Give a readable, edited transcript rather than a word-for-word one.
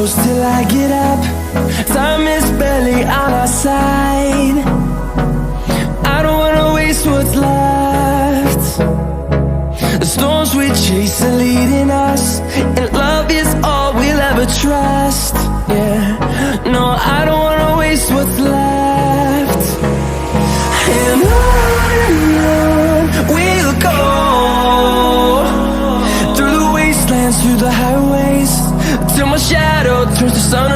close till I get up. Time is barely on our side. I don't wanna waste what's left. The storms we chase are leading us, and love is all we'll ever trust. Yeah, no, I don't wanna waste what's left. And on we'll go, through the wastelands, through the highways, till my shadow turns to sun